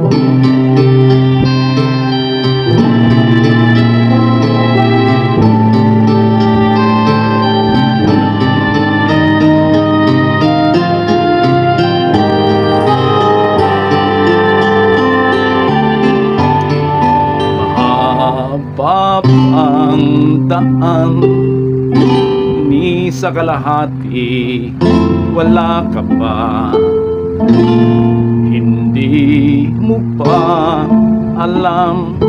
Mahaba ang daan, ni sa kalahati wala ka pa. Hindi mo pa alam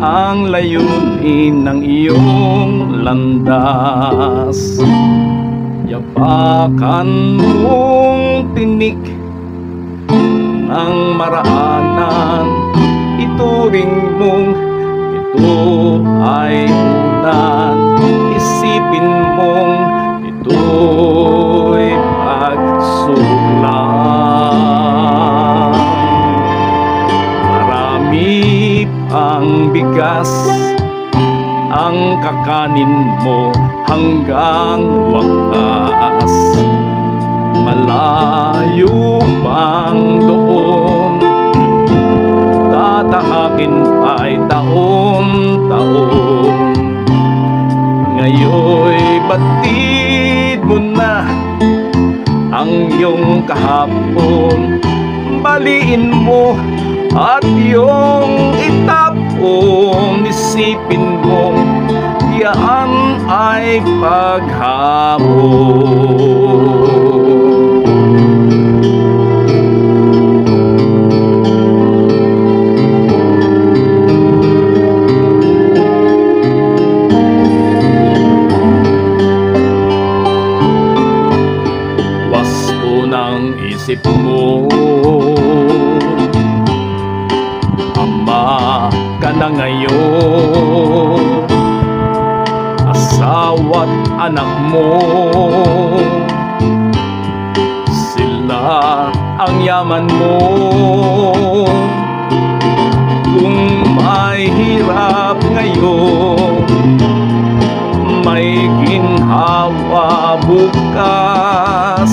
ang layunin ng iyong landas. Yapakan mong tinik ng maraanan, ituring mong ito ay unan. Isipin mong ito'y pagsulang. Marami pang bigas ang kakanin mo hanggang wakas. Malayo pang doon, tatahakin ay taon-taon. Ngayon'y batid mo na ang iyong kahapon. Baliin mo at iyong itapon. Isipin mong yan ay paghamon. Isip mo, ama ka na ngayon, asawa't anak mo, sila ang yaman mo. Kung may hirap ngayon, may ginhawa bukas.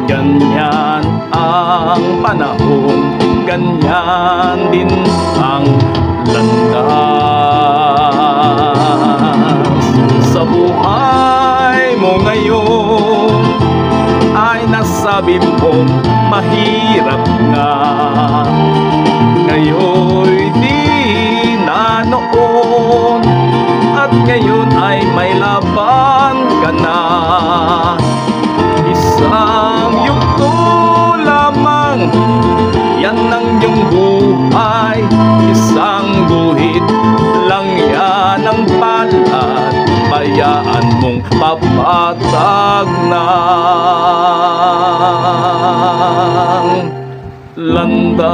Ganyan ang panahon, ganyan din ang landas. Sa buhay mo ngayon ay nasabi mong mahirap nga. Ngayon'y di na noon, at ngayon ay may laban ka na. Isang yugto lamang, yan ang iyong buhay. Isang guhit lang yan ang palad, bayaan mong papatag ng landas.